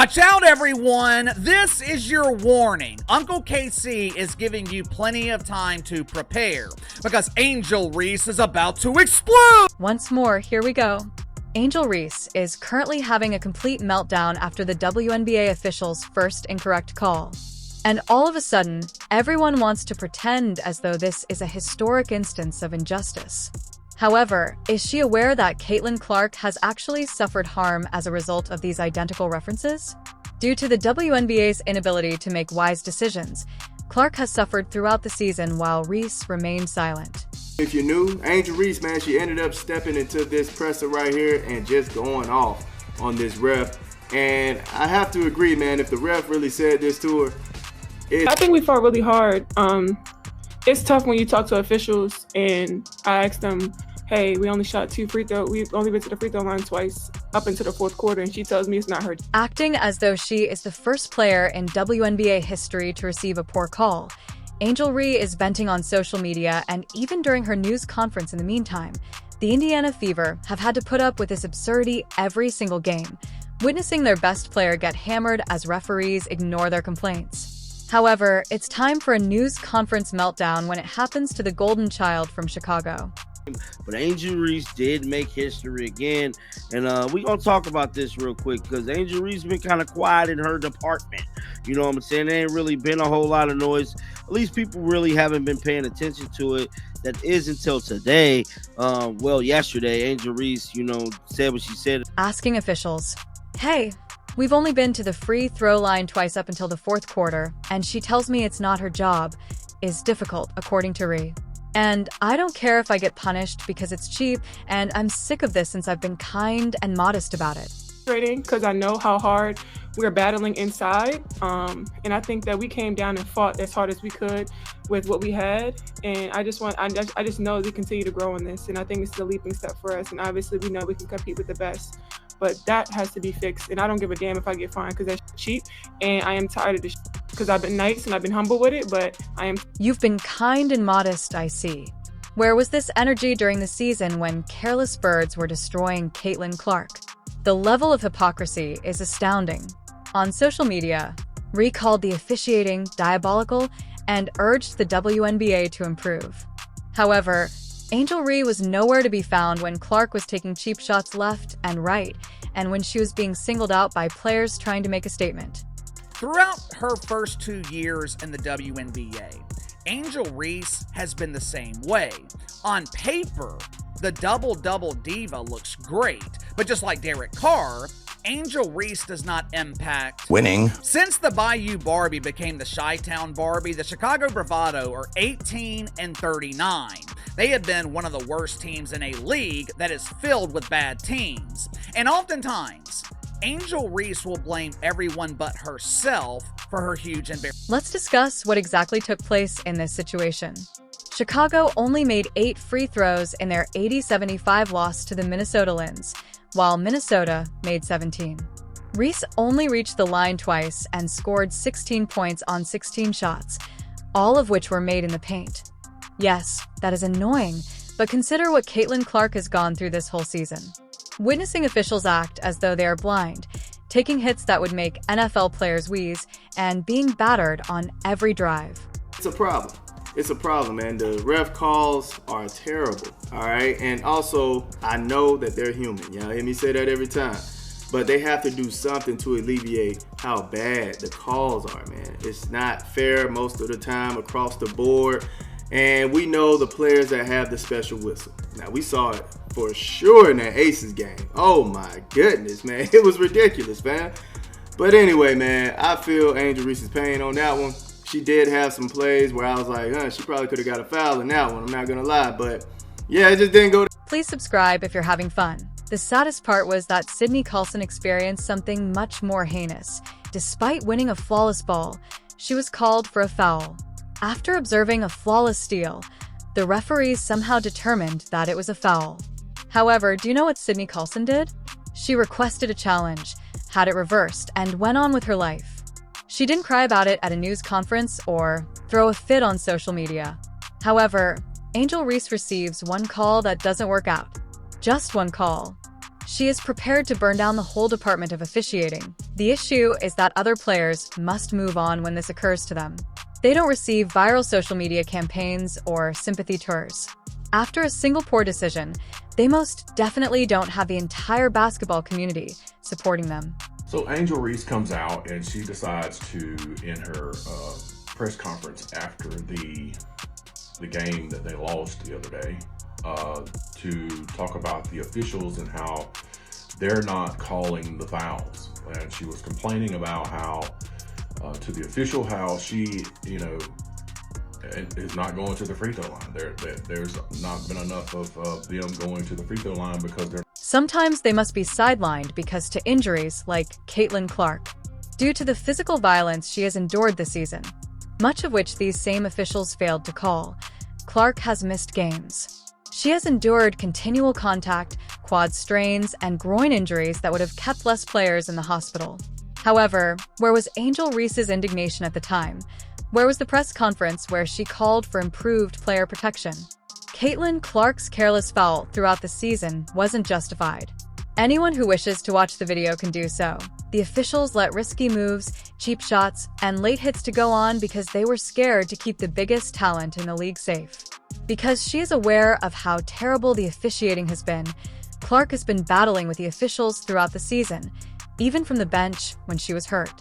Watch out, everyone! This is your warning. Uncle KC is giving you plenty of time to prepare because Angel Reese is about to explode! Once more, here we go. Angel Reese is currently having a complete meltdown after the WNBA official's first incorrect call. And all of a sudden, everyone wants to pretend as though this is a historic instance of injustice. However, is she aware that Caitlin Clark has actually suffered harm as a result of these identical references? Due to the WNBA's inability to make wise decisions, Clark has suffered throughout the season while Reese remained silent. If you knew, Angel Reese, man, she ended up stepping into this presser right here and just going off on this ref. And I have to agree, man, if the ref really said this to her, I think we fought really hard. It's tough when you talk to officials and I asked them, hey, we only shot 2 free throws. We've only been to the free throw line twice up into the fourth quarter, and she tells me it's not her. Acting as though she is the first player in WNBA history to receive a poor call, Angel Reese is venting on social media, and even during her news conference in the meantime, the Indiana Fever have had to put up with this absurdity every single game, witnessing their best player get hammered as referees ignore their complaints. However, it's time for a news conference meltdown when it happens to the golden child from Chicago. But Angel Reese did make history again, and we're going to talk about this real quick because Angel Reese been kind of quiet in her department. You know what I'm saying? There ain't really been a whole lot of noise. At least people really haven't been paying attention to it. That is until today. Yesterday, Angel Reese, said what she said. Asking officials, hey, we've only been to the free throw line twice up until the fourth quarter, and she tells me it's not her job, is difficult, according to Reese. And I don't care if I get punished because it's cheap, and I'm sick of this since I've been kind and modest about it. Because I know how hard we're battling inside, and I think that we came down and fought as hard as we could with what we had, and I just know we continue to grow in this, and I think this is a leaping step for us, and obviously we know we can compete with the best, but that has to be fixed, and I don't give a damn if I get fined because that's cheap, and I am tired of this because I've been nice and I've been humble with it, but I am. You've been kind and modest, I see. Where was this energy during the season when careless birds were destroying Caitlin Clark? The level of hypocrisy is astounding. On social media, Reese called the officiating diabolical and urged the WNBA to improve. However, Angel Reese was nowhere to be found when Clark was taking cheap shots left and right, and when she was being singled out by players trying to make a statement. Throughout her first 2 years in the WNBA, Angel Reese has been the same way. On paper, the double-double diva looks great, but just like Derek Carr, Angel Reese does not impact winning. Since the Bayou Barbie became the Chi-Town Barbie, the Chicago Bravado are 18-39. They have been one of the worst teams in a league that is filled with bad teams. And oftentimes, Angel Reese will blame everyone but herself for her huge embarrassment. Let's discuss what exactly took place in this situation. Chicago only made 8 free throws in their 80-75 loss to the Minnesota Lynx, while Minnesota made 17. Reese only reached the line twice and scored 16 points on 16 shots, all of which were made in the paint. Yes, that is annoying, but consider what Caitlin Clark has gone through this whole season. Witnessing officials act as though they are blind, taking hits that would make NFL players wheeze, and being battered on every drive. It's a problem. It's a problem, man. The ref calls are terrible, all right? And also, I know that they're human. Y'all hear me say that every time. But they have to do something to alleviate how bad the calls are, man. It's not fair most of the time across the board. And we know the players that have the special whistle. Now, we saw it for sure in that Aces game. Oh, my goodness, man. It was ridiculous, man. But anyway, man, I feel Angel Reese's pain on that one. She did have some plays where I was like, she probably could have got a foul in that one. I'm not going to lie. But, yeah, it just didn't go. Please subscribe if you're having fun. The saddest part was that Sydney Colson experienced something much more heinous. Despite winning a flawless ball, she was called for a foul. After observing a flawless steal, the referees somehow determined that it was a foul. However, do you know what Sydney Colson did? She requested a challenge, had it reversed, and went on with her life. She didn't cry about it at a news conference or throw a fit on social media. However, Angel Reese receives one call that doesn't work out. Just one call. She is prepared to burn down the whole department of officiating. The issue is that other players must move on when this occurs to them. They don't receive viral social media campaigns or sympathy tours. After a single poor decision, they most definitely don't have the entire basketball community supporting them. So Angel Reese comes out and she decides to, in her press conference after the game that they lost the other day, to talk about the officials and how they're not calling the fouls. And she was complaining about how, to the official, how she, is not going to the free throw line. There's not been enough of them going to the free throw line because they're... Sometimes they must be sidelined because to injuries like Caitlin Clark, due to the physical violence she has endured this season, much of which these same officials failed to call. Clark has missed games. She has endured continual contact, quad strains, and groin injuries that would have kept less players in the hospital. However, where was Angel Reese's indignation at the time? Where was the press conference where she called for improved player protection? Caitlin Clark's careless foul throughout the season wasn't justified. Anyone who wishes to watch the video can do so. The officials let risky moves, cheap shots, and late hits to go on because they were scared to keep the biggest talent in the league safe. Because she is aware of how terrible the officiating has been, Clark has been battling with the officials throughout the season, even from the bench when she was hurt.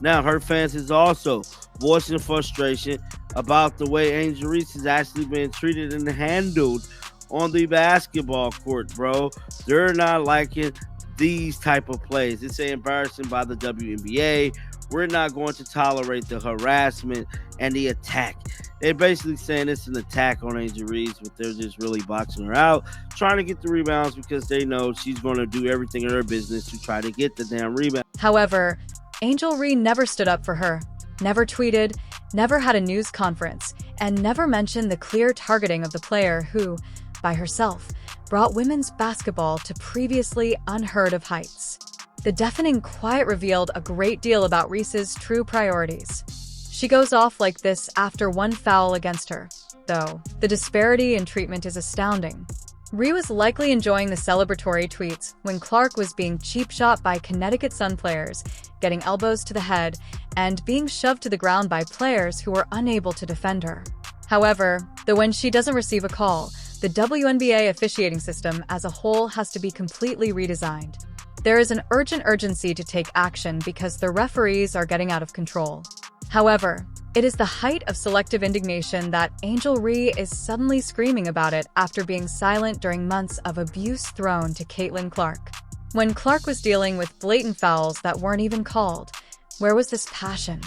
Now, her fans is also voicing frustration about the way Angel Reese has actually been treated and handled on the basketball court, bro. They're not liking these type of plays. It's an embarrassment by the WNBA. We're not going to tolerate the harassment and the attack. They're basically saying it's an attack on Angel Reese, but they're just really boxing her out, trying to get the rebounds because they know she's going to do everything in her business to try to get the damn rebound. However, Angel Reese never stood up for her, never tweeted, never had a news conference, and never mentioned the clear targeting of the player who, by herself, brought women's basketball to previously unheard of heights. The deafening quiet revealed a great deal about Reese's true priorities. She goes off like this after one foul against her, though the disparity in treatment is astounding. Reese was likely enjoying the celebratory tweets when Clark was being cheap shot by Connecticut Sun players, getting elbows to the head, and being shoved to the ground by players who were unable to defend her. However, when she doesn't receive a call, the WNBA officiating system as a whole has to be completely redesigned. There is an urgency to take action because the referees are getting out of control. However, it is the height of selective indignation that Angel Reese is suddenly screaming about it after being silent during months of abuse thrown to Caitlin Clark. When Clark was dealing with blatant fouls that weren't even called, where was this passion?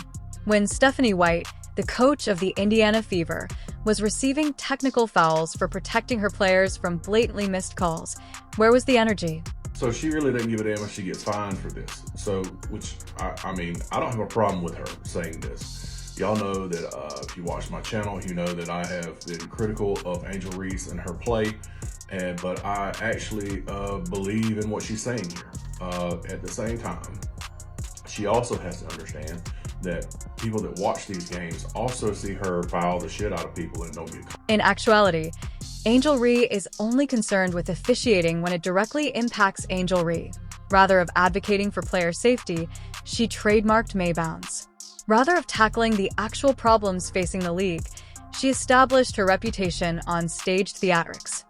When Stephanie White, the coach of the Indiana Fever, was receiving technical fouls for protecting her players from blatantly missed calls, where was the energy? So she really doesn't give a damn if she gets fined for this. So, which, I mean, I don't have a problem with her saying this. Y'all know that if you watch my channel, you know that I have been critical of Angel Reese and her play, but I actually believe in what she's saying here. At the same time, she also has to understand that people that watch these games also see her foul the shit out of people and don't get caught. In actuality, Angel Reese is only concerned with officiating when it directly impacts Angel Reese. Rather of advocating for player safety, she trademarked Maybounds. Rather of tackling the actual problems facing the league, she established her reputation on staged theatrics.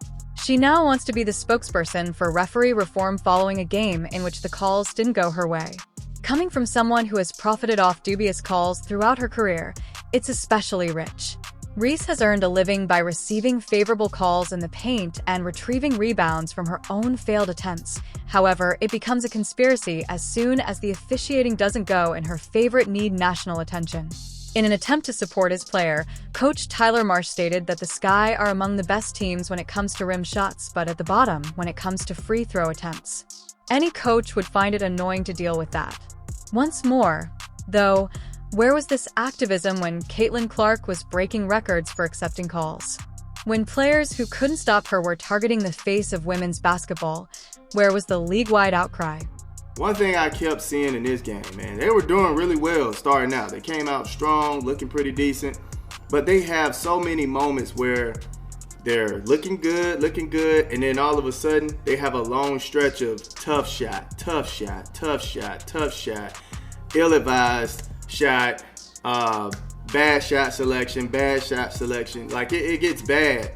She now wants to be the spokesperson for referee reform following a game in which the calls didn't go her way. Coming from someone who has profited off dubious calls throughout her career, it's especially rich. Reese has earned a living by receiving favorable calls in the paint and retrieving rebounds from her own failed attempts. However, it becomes a conspiracy as soon as the officiating doesn't go in her favorite need national attention. In an attempt to support his player, Coach Tyler Marsh stated that the Sky are among the best teams when it comes to rim shots, but at the bottom when it comes to free throw attempts. Any coach would find it annoying to deal with that. Once more, though, where was this activism when Caitlin Clark was breaking records for accepting calls? When players who couldn't stop her were targeting the face of women's basketball, where was the league-wide outcry? One thing I kept seeing in this game, man, they were doing really well starting out. They came out strong, looking pretty decent, but they have so many moments where they're looking good, and then all of a sudden they have a long stretch of tough shot, ill-advised shot, bad shot selection. Like it gets bad.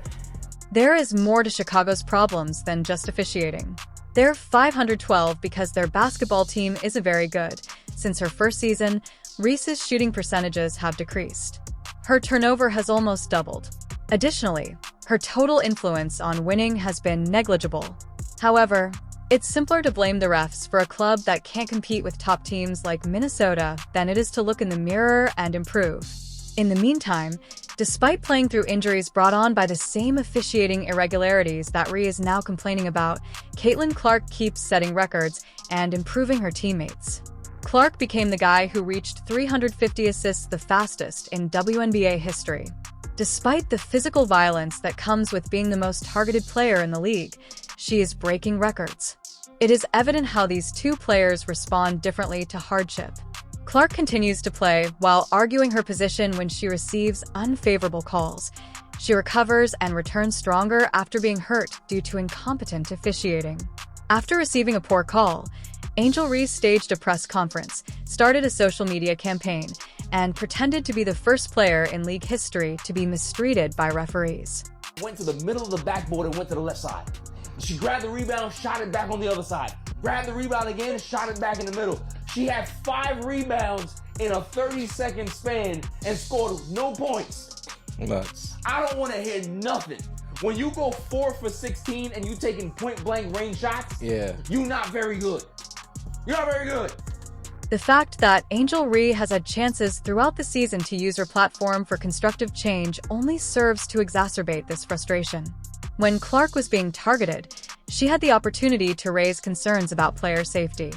There is more to Chicago's problems than just officiating. They're 512 because their basketball team isn't very good. Since her first season, Reese's shooting percentages have decreased. Her turnover has almost doubled. Additionally, her total influence on winning has been negligible. However, it's simpler to blame the refs for a club that can't compete with top teams like Minnesota than it is to look in the mirror and improve. In the meantime, despite playing through injuries brought on by the same officiating irregularities that Rhee is now complaining about, Caitlin Clark keeps setting records and improving her teammates. Clark became the guy who reached 350 assists the fastest in WNBA history. Despite the physical violence that comes with being the most targeted player in the league, she is breaking records. It is evident how these two players respond differently to hardship. Clark continues to play while arguing her position when she receives unfavorable calls. She recovers and returns stronger after being hurt due to incompetent officiating. After receiving a poor call, Angel Reese staged a press conference, started a social media campaign, and pretended to be the first player in league history to be mistreated by referees. Went to the middle of the backboard and went to the left side. She grabbed the rebound, shot it back on the other side. Grabbed the rebound again, shot it back in the middle. She had 5 rebounds in a 30-second span and scored no points. Nuts. I don't want to hear nothing. When you go 4 for 16 and you taking point-blank range shots, you're not very good. You're not very good. The fact that Angel Reese has had chances throughout the season to use her platform for constructive change only serves to exacerbate this frustration. When Clark was being targeted, she had the opportunity to raise concerns about player safety.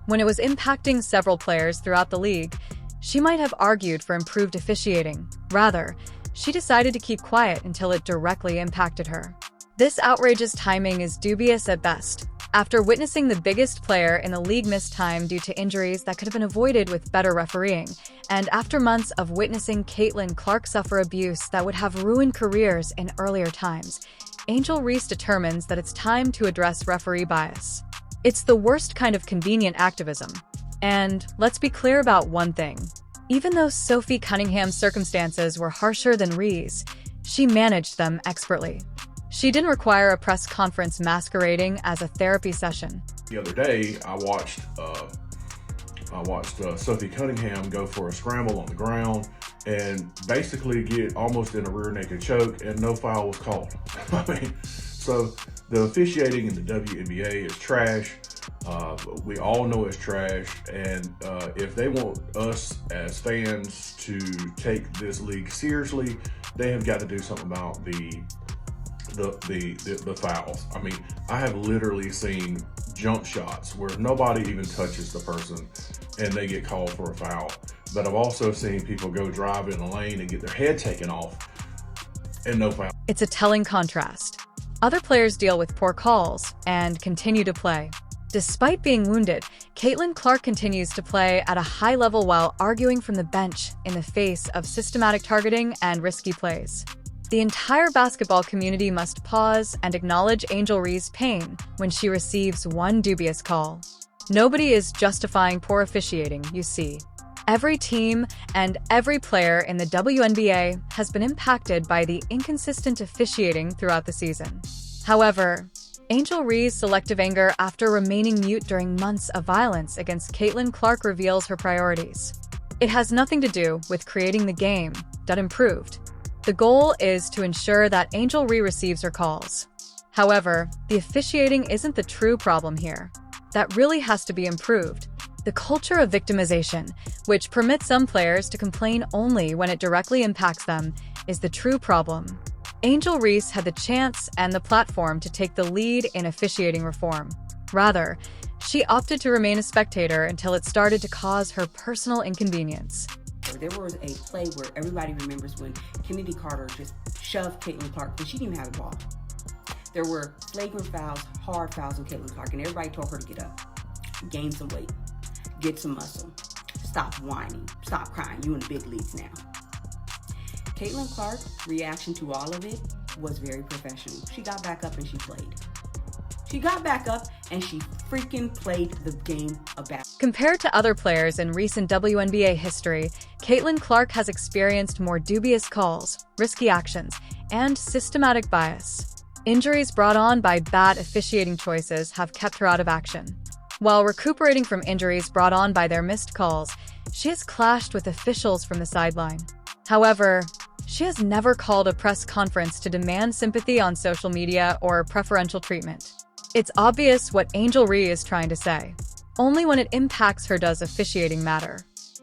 When it was impacting several players throughout the league, she might have argued for improved officiating. Rather, she decided to keep quiet until it directly impacted her. This outrageous timing is dubious at best. After witnessing the biggest player in the league miss time due to injuries that could have been avoided with better refereeing, and after months of witnessing Caitlin Clark suffer abuse that would have ruined careers in earlier times, Angel Reese determines that it's time to address referee bias. It's the worst kind of convenient activism. And let's be clear about one thing. Even though Sophie Cunningham's circumstances were harsher than Ree's, she managed them expertly. She didn't require a press conference masquerading as a therapy session. The other day, I watched Sophie Cunningham go for a scramble on the ground and basically get almost in a rear naked choke, and no foul was called. I mean, so the officiating in the WNBA is trash. We all know it's trash, and if they want us as fans to take this league seriously, they have got to do something about the fouls. I mean, I have literally seen jump shots where nobody even touches the person and they get called for a foul. But I've also seen people go drive in the lane and get their head taken off and no foul. It's a telling contrast. Other players deal with poor calls and continue to play. Despite being wounded, Caitlin Clark continues to play at a high level while arguing from the bench in the face of systematic targeting and risky plays. The entire basketball community must pause and acknowledge Angel Reese's pain when she receives one dubious call. Nobody is justifying poor officiating, you see. Every team and every player in the WNBA has been impacted by the inconsistent officiating throughout the season. However, Angel Reese's selective anger after remaining mute during months of violence against Caitlin Clark reveals her priorities. It has nothing to do with creating the game that improved. The goal is to ensure that Angel Reese receives her calls. However, the officiating isn't the true problem here. That really has to be improved. The culture of victimization, which permits some players to complain only when it directly impacts them, is the true problem. Angel Reese had the chance and the platform to take the lead in officiating reform. Rather, she opted to remain a spectator until it started to cause her personal inconvenience. There was a play where everybody remembers when Kennedy Carter just shoved Caitlin Clark when she didn't even have the ball. There were flagrant fouls, hard fouls on Caitlin Clark, and everybody told her to get up, gain some weight, get some muscle, stop whining, stop crying, you in the big leagues now. Caitlin Clark's reaction to all of it was very professional. She got back up and she played. She got back up and she freaking played the game about. Compared to other players in recent WNBA history, Caitlin Clark has experienced more dubious calls, risky actions, and systematic bias. Injuries brought on by bad officiating choices have kept her out of action. While recuperating from injuries brought on by their missed calls, she has clashed with officials from the sideline. However, she has never called a press conference to demand sympathy on social media or preferential treatment. It's obvious what Angel Reese is trying to say. Only when it impacts her does officiating matter.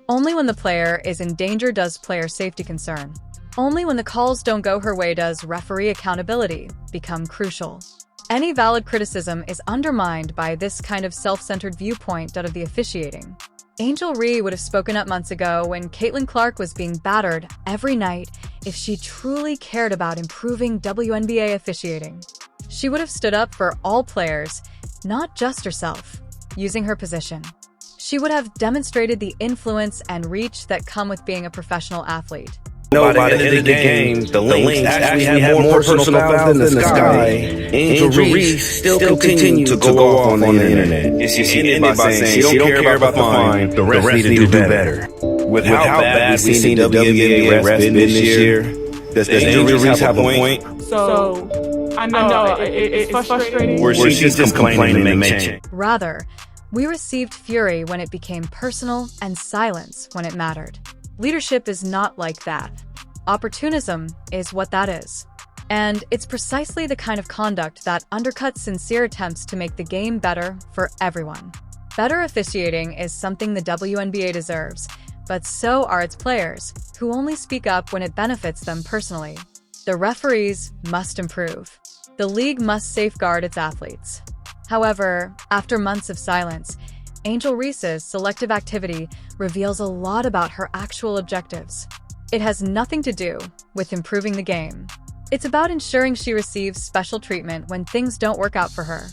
Only when the player is in danger does player safety concern. Only when the calls don't go her way does referee accountability become crucial. Any valid criticism is undermined by this kind of self-centered viewpoint out of the officiating. Angel Reese would have spoken up months ago when Caitlin Clark was being battered every night if she truly cared about improving WNBA officiating. She would have stood up for all players, not just herself, using her position. She would have demonstrated the influence and reach that come with being a professional athlete. By the end of the game, the Lynx actually have more personal fouls than the Sky. Angel Reese still continue to go off on the internet. She ended by saying she don't care about the fine, the refs need to do better. With how bad we've seen the WNBA refs been this year, does Angel Reese have a point? So, I know it's frustrating. Or she's just complaining to make change? Rather, we received fury when it became personal and silence when it mattered. Leadership is not like that. Opportunism is what that is. And it's precisely the kind of conduct that undercuts sincere attempts to make the game better for everyone. Better officiating is something the WNBA deserves, but so are its players, who only speak up when it benefits them personally. The referees must improve. The league must safeguard its athletes. However, after months of silence, Angel Reese's selective activity reveals a lot about her actual objectives. It has nothing to do with improving the game. It's about ensuring she receives special treatment when things don't work out for her.